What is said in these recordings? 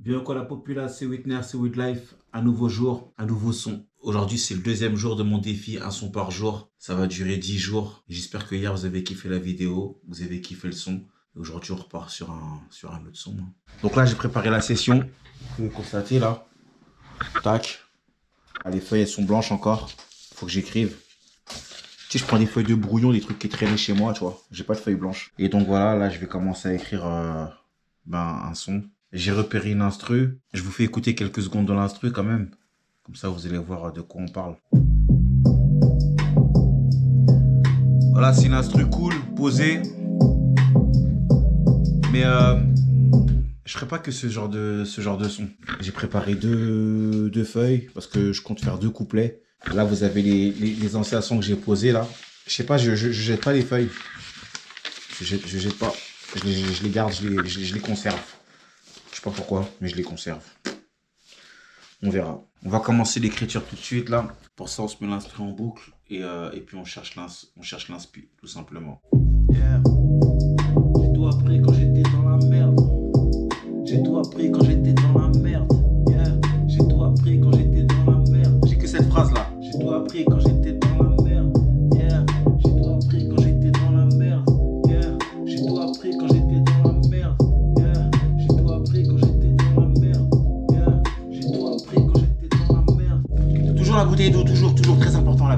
Bien quoi la populace, c'est Witner, c'est Life. Un nouveau jour, un nouveau son. Aujourd'hui, c'est le deuxième jour de mon défi, un son par jour. Ça va durer 10 jours. J'espère que hier, vous avez kiffé la vidéo, vous avez kiffé le son. Et aujourd'hui, on repart sur un autre son. Donc là, j'ai préparé la session. Vous pouvez constater là. Tac. Ah, les feuilles, elles sont blanches encore. Faut que j'écrive. Tu sais, je prends des feuilles de brouillon, des trucs qui traînaient chez moi, tu vois. J'ai pas de feuilles blanches. Et donc voilà, là, je vais commencer à écrire un son. J'ai repéré une instru. Je vous fais écouter quelques secondes de l'instru quand même. Comme ça, vous allez voir de quoi on parle. Voilà, c'est une instru cool, posée. Mais je ferai pas que ce genre de son. J'ai préparé deux feuilles parce que je compte faire 2 couplets. Là, vous avez les anciens sons que j'ai posés là. Je sais pas, je jette pas les feuilles. Je jette pas. Je les garde, je les conserve. Je sais pas pourquoi, mais je les conserve. On verra. On va commencer l'écriture tout de suite là. Pour ça, on se met l'instru en boucle et puis on cherche l'inspi, tout simplement. Yeah. J'ai tout appris quand j'étais dans la merde. J'ai tout appris quand j'étais dans la merde. Yeah. J'ai tout appris quand j'étais dans la merde. J'ai que cette phrase là. J'ai tout appris quand j'étais dans la merde. Yeah. J'ai tout appris quand j'étais dans la merde. Yeah. J'ai tout appris quand j'étais dans la merde. Yeah. J'ai tout appris quand j'étais dans la merde. Yeah. J'ai tout appris quand j'étais dans la merde. Toujours la bouteille d'eau, toujours très important la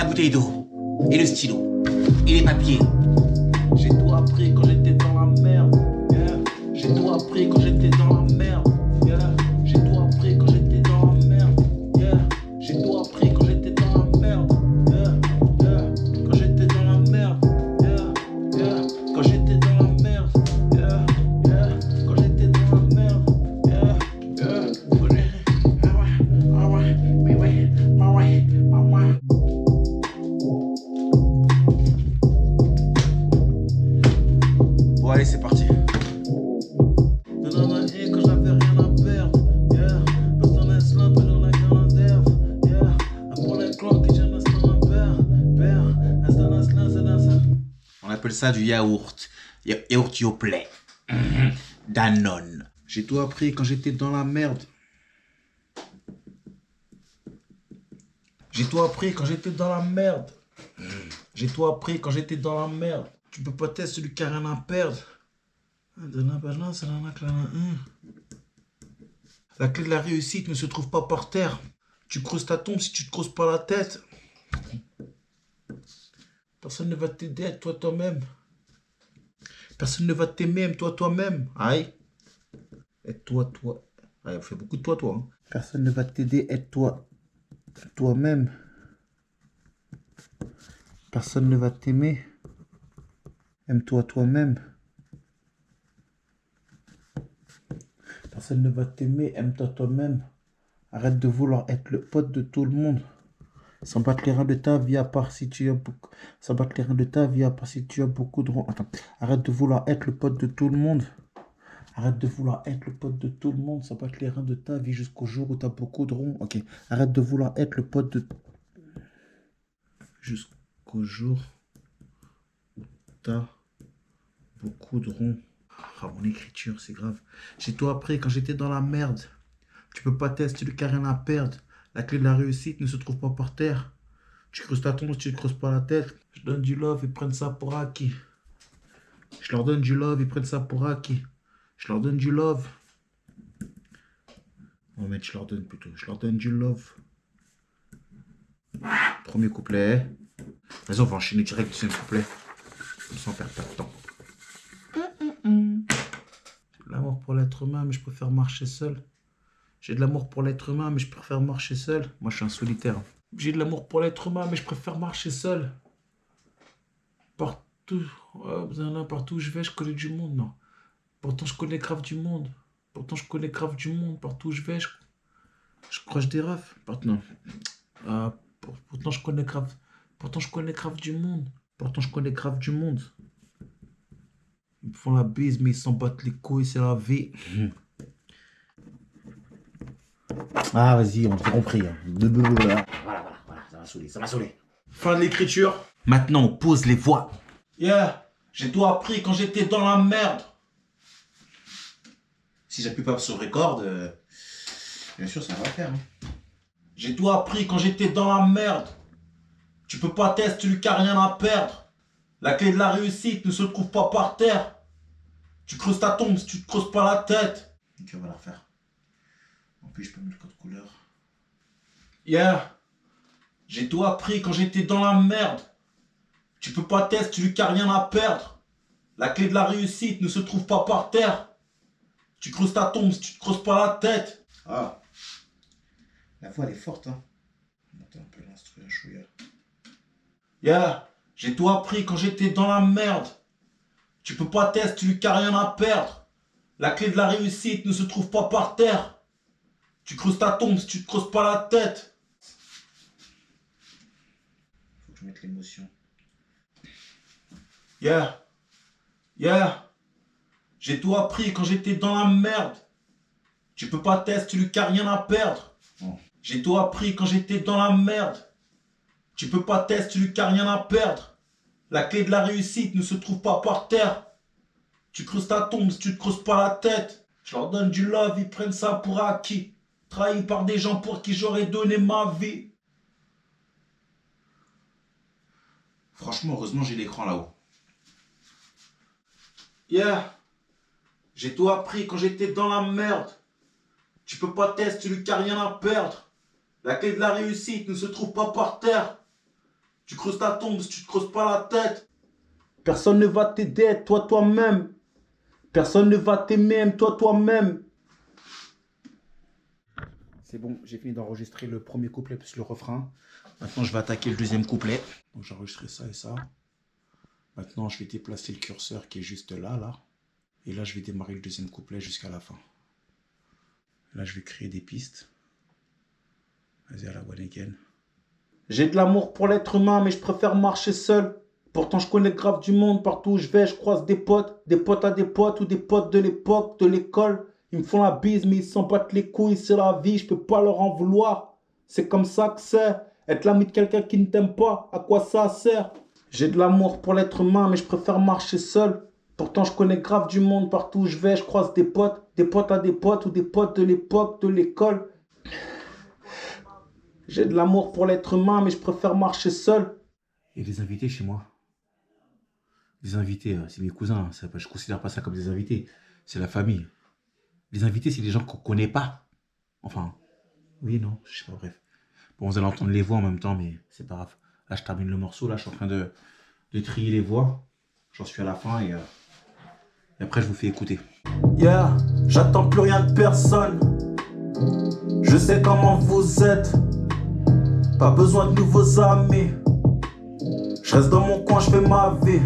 bouteille d'eau. Et le stylo. Et les papiers. J'ai tout appris quand j'étais dans la merde. Yeah. J'ai tout appris quand j'étais dans la merde. Yeah. J'ai tout appris quand j'étais dans la merde. Yeah. J'ai tout appris quand j'étais dans la merde. Yeah. Yeah. Quand j'étais dans la merde. Yeah. Yeah. Quand j'étais dans la merde. Yeah. Yeah. Quand j'étais dans la merde. Yeah. Yeah. Bon allez, c'est parti. On appelle ça du yaourt. Yaourt Yoplait. Danone. J'ai tout appris quand j'étais dans la merde. J'ai tout appris quand j'étais dans la merde. J'ai tout appris quand j'étais dans la merde. Tu peux pas tester celui qui a rien à perdre. La clé de la réussite ne se trouve pas par terre. Tu creuses ta tombe si tu te creuses pas la tête. Personne ne va t'aider, aide-toi toi-même. Personne ne va t'aimer, aime-toi toi-même. Aïe. Aide-toi, toi. Aïe, on fait beaucoup de toi, toi. Hein. Personne ne va t'aider, aide-toi toi-même. Personne ne va t'aimer. Aime-toi toi-même. Personne ne va t'aimer, aime-toi toi-même. Arrête de vouloir être le pote de tout le monde. Sans battre les reins de ta vie à part si tu as beaucoup. Sans battre les reins de ta vie à part si tu as beaucoup de ronds. Attends. Arrête de vouloir être le pote de tout le monde. Arrête de vouloir être le pote de tout le monde. Sans battre les reins de ta vie jusqu'au jour où tu as beaucoup de ronds. Ok. Arrête de vouloir être le pote de. Jusqu'au jour où tu as beaucoup de ronds. Ah, mon écriture, c'est grave. J'ai tout appris quand j'étais dans la merde. Tu peux pas tester le carré à perdre. La clé de la réussite ne se trouve pas par terre. Tu creuses ta tombe si tu ne creuses pas la tête. Je donne du love, ils prennent ça pour acquis. Je leur donne du love, ils prennent ça pour acquis. Je leur donne du love. On va mettre je leur donne plutôt. Je leur donne du love. Premier couplet. Vas-y, on va enchaîner direct deuxième couplet. Sans perdre pas de temps. J'ai de l'amour pour l'être humain, mais je préfère marcher seul. J'ai de l'amour pour l'être humain, mais je préfère marcher seul. Moi, je suis un solitaire. J'ai de l'amour pour l'être humain, mais je préfère marcher seul. Partout, partout où je vais, je connais du monde, non. Pourtant, je connais grave du monde. Pourtant, je connais grave du monde. Partout où je vais, je croche des refs. Pourtant, je connais grave. Pourtant, je connais grave du monde. Pourtant, je connais grave du monde. Ils me font la bise, mais ils s'en battent les couilles, c'est la vie. Ah, vas-y, on t'a compris. Voilà, ça m'a saoulé. Fin de l'écriture. Maintenant, on pose les voix. Yeah, j'ai tout appris quand j'étais dans la merde. Si Si j'appuie pas sur record, bien sûr, ça va faire. Hein. J'ai tout appris quand j'étais dans la merde. Tu peux pas tester celui qui a rien à perdre. La clé de la réussite ne se trouve pas par terre. Tu creuses ta tombe si tu te creuses pas la tête. Ok, on va la refaire. En plus, je peux mettre le code couleur. Yeah. J'ai tout appris quand j'étais dans la merde. Tu peux pas tester celui qui a rien à perdre. La clé de la réussite ne se trouve pas par terre. Tu creuses ta tombe si tu te creuses pas la tête. Ah. La voix elle est forte, hein. Monter un peu l'instru, un chouïa. Yeah. J'ai tout appris quand j'étais dans la merde. Tu peux pas tester celui qui a rien à perdre. La clé de la réussite ne se trouve pas par terre. Tu creuses ta tombe si tu te creuses pas la tête. Faut que je mette l'émotion. Yeah. Yeah. J'ai tout appris quand j'étais dans la merde. Tu peux pas tester celui qui a rien à perdre. Oh. J'ai tout appris quand j'étais dans la merde. Tu peux pas tester celui qui a rien à perdre. La clé de la réussite ne se trouve pas par terre. Tu creuses ta tombe si tu te creuses pas la tête. Je leur donne du love, ils prennent ça pour acquis. Trahi par des gens pour qui j'aurais donné ma vie. Franchement, heureusement, j'ai l'écran là-haut. Yeah. J'ai tout appris quand j'étais dans la merde. Tu peux pas tester celui qui a rien à perdre. La clé de la réussite ne se trouve pas par terre. Tu creuses ta tombe si tu te creuses pas la tête. Personne ne va t'aider, toi-même. Personne ne va t'aimer, toi-même. C'est bon, j'ai fini d'enregistrer le premier couplet plus le refrain. Maintenant, je vais attaquer le deuxième couplet. Donc, j'ai enregistré ça et ça. Maintenant, je vais déplacer le curseur qui est juste là. Et là, je vais démarrer le deuxième couplet jusqu'à la fin. Là, je vais créer des pistes. Vas-y, à la one again. J'ai de l'amour pour l'être humain, mais je préfère marcher seul. Pourtant, je connais grave du monde. Partout où je vais, je croise des potes à des potes ou des potes de l'époque, de l'école. Ils me font la bise, mais ils s'en battent les couilles. C'est la vie, je peux pas leur en vouloir. C'est comme ça que c'est. Être l'ami de quelqu'un qui ne t'aime pas, à quoi ça sert? J'ai de l'amour pour l'être humain, mais je préfère marcher seul. Pourtant, je connais grave du monde. Partout où je vais, je croise des potes à des potes ou des potes de l'époque, de l'école. J'ai de l'amour pour l'être humain, mais je préfère marcher seul. Et les invités chez moi. Les invités, c'est mes cousins. Je ne considère pas ça comme des invités. C'est la famille. Les invités, c'est des gens qu'on ne connaît pas. Enfin, oui, non, je sais pas, bref. Bon, vous allez entendre les voix en même temps, mais c'est pas grave. Là, je termine le morceau. Là, je suis en train de trier les voix. J'en suis à la fin et après, je vous fais écouter. Yeah, j'attends plus rien de personne. Je sais comment vous êtes. Pas besoin de nouveaux amis. Je reste dans mon coin, je fais ma vie.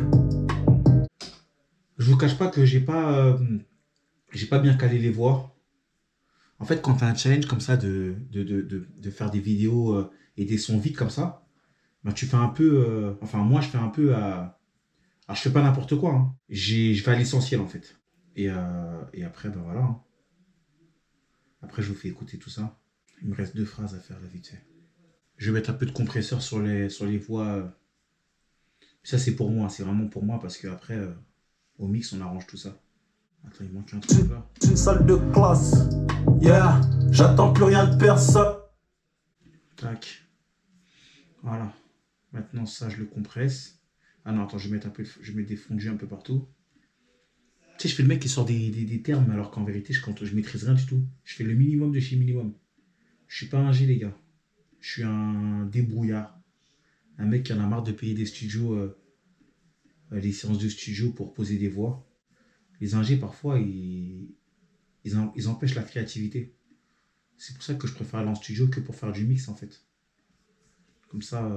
Je vous cache pas que j'ai pas bien calé les voix. En fait, quand tu as un challenge comme ça de faire des vidéos et des sons vides comme ça, bah, tu fais un peu... enfin, moi, je fais un peu à... Alors, je fais pas n'importe quoi. Hein. Je vais à l'essentiel, en fait. Et après, ben voilà. Hein. Après, je vous fais écouter tout ça. Il me reste 2 phrases à faire, là, vite fait. Je vais mettre un peu de compresseur sur les voix. Ça, c'est pour moi. C'est vraiment pour moi parce qu'après, au mix, on arrange tout ça. Attends, il manque un truc là. Une salle de classe. Yeah, j'attends plus rien de personne. Tac. Voilà. Maintenant, ça, je le compresse. Ah non, attends, je vais mettre des fondus un peu partout. Tu sais, je fais le mec qui sort des termes alors qu'en vérité, je maîtrise rien du tout. Je fais le minimum de chez minimum. Je suis pas un G, les gars. Je suis un débrouillard. Un mec qui en a marre de payer des studios, les séances de studio pour poser des voix. Les ingés, parfois, ils empêchent la créativité. C'est pour ça que je préfère aller en studio que pour faire du mix, en fait. Comme ça,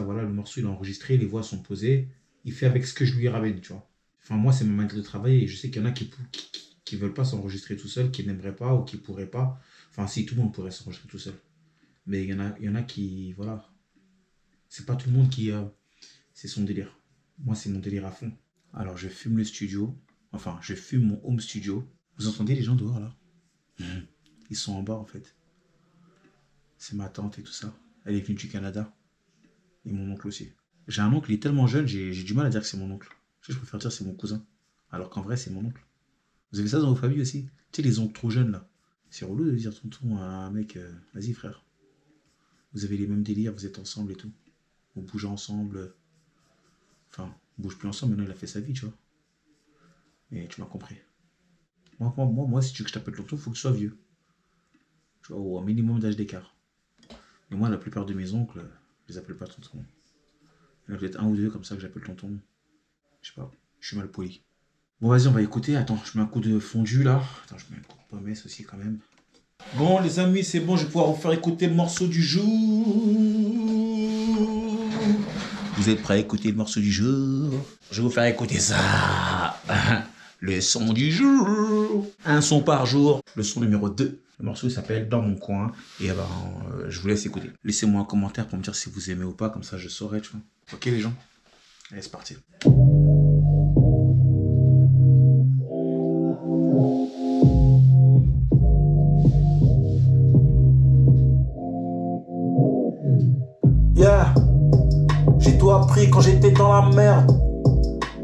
voilà, le morceau, il est enregistré, les voix sont posées. Il fait avec ce que je lui ramène, tu vois. Enfin, moi, c'est ma manière de travailler. Et je sais qu'il y en a qui veulent pas s'enregistrer tout seul, qui n'aimeraient pas ou qui pourraient pas. Enfin, si, tout le monde pourrait s'enregistrer tout seul. Mais il y en a qui, voilà. C'est pas tout le monde qui... c'est son délire. Moi, c'est mon délire à fond. Alors, je fume le studio. Enfin, je fume mon home studio. Vous entendez les gens dehors, là? Ils sont en bas, en fait. C'est ma tante et tout ça. Elle est venue du Canada. Et mon oncle aussi. J'ai un oncle, il est tellement jeune, j'ai du mal à dire que c'est mon oncle. Je préfère dire que c'est mon cousin. Alors qu'en vrai, c'est mon oncle. Vous avez ça dans vos familles aussi? Tu sais, les oncles trop jeunes, là. C'est relou de dire tonton à un mec, vas-y frère. Vous avez les mêmes délires, vous êtes ensemble et tout. Vous bougez ensemble. Enfin, on bouge plus ensemble, maintenant il a fait sa vie, tu vois. Et tu m'as compris. Moi, si tu veux que je t'appelle tonton, il faut que tu sois vieux. Tu vois, ou un minimum d'âge d'écart. Mais moi, la plupart de mes oncles, je les appelle pas tonton. Il y en a peut-être un ou deux comme ça que j'appelle tonton. Je sais pas, je suis mal poli. Bon, vas-y, on va écouter. Attends, je mets un coup de fondu là. Attends, je mets un coup de pommesse aussi quand même. Bon, les amis, c'est bon, je vais pouvoir vous faire écouter le morceau du jour. Vous êtes prêts à écouter le morceau du jour? Je vais vous faire écouter ça. Le son du jour. Un son par jour. Le son numéro 2. Le morceau s'appelle Dans mon coin. Et je vous laisse écouter. Laissez-moi un commentaire pour me dire si vous aimez ou pas. Comme ça, je saurai, tu vois. Ok, les gens? Allez, c'est parti. Yeah, j'ai tout appris quand j'étais dans la merde.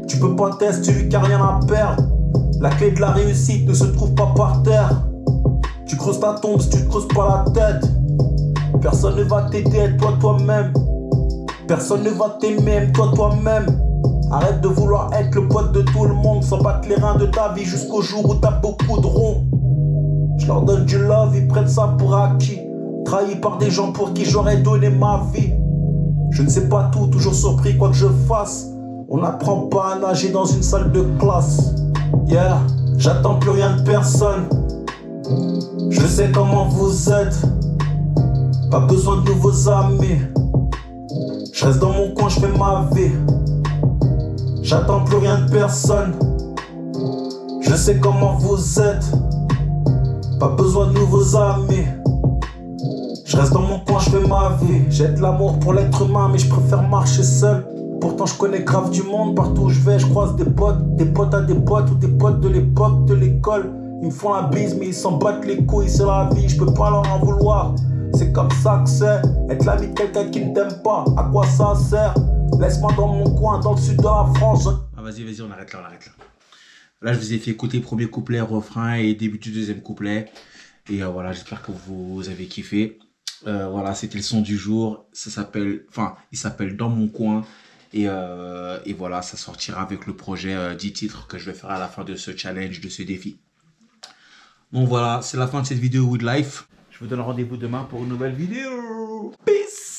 Tu peux pas tester celui qui a rien à perdre. La clé de la réussite ne se trouve pas par terre. Tu creuses ta tombe si tu te creuses pas la tête. Personne ne va t'aider, aide-toi toi-même. Personne ne va t'aimer, aime-toi toi-même. Arrête de vouloir être le pote de tout le monde sans battre les reins de ta vie jusqu'au jour où t'as beaucoup de ronds. Je leur donne du love, ils prennent ça pour acquis. Trahi par des gens pour qui j'aurais donné ma vie. Je ne sais pas tout, toujours surpris quoi que je fasse. On n'apprend pas à nager dans une salle de classe. Yeah, j'attends plus rien de personne. Je sais comment vous êtes. Pas besoin de nouveaux amis. Je reste dans mon coin, je fais ma vie. J'attends plus rien de personne. Je sais comment vous êtes. Pas besoin de nouveaux amis. Je reste dans mon coin, je fais ma vie. J'ai de l'amour pour l'être humain, mais je préfère marcher seul. Pourtant je connais grave du monde, partout où je vais, je croise des potes à des potes ou des potes de l'époque de l'école. Ils me font la bise, mais ils s'en battent les couilles, c'est la vie, je peux pas leur en vouloir. C'est comme ça que c'est, être l'ami de quelqu'un qui ne t'aime pas, à quoi ça sert? Laisse-moi dans mon coin, dans le sud de la France. Ah, vas-y, on arrête là. Là, je vous ai fait écouter le premier couplet, refrain et début du deuxième couplet. Et voilà, j'espère que vous avez kiffé. Voilà, c'était le son du jour. Il s'appelle Dans mon coin. Et voilà, ça sortira avec le projet 10 titres que je vais faire à la fin de ce challenge, de ce défi. Donc voilà, c'est la fin de cette vidéo Woodlife. Je vous donne rendez-vous demain pour une nouvelle vidéo. Peace!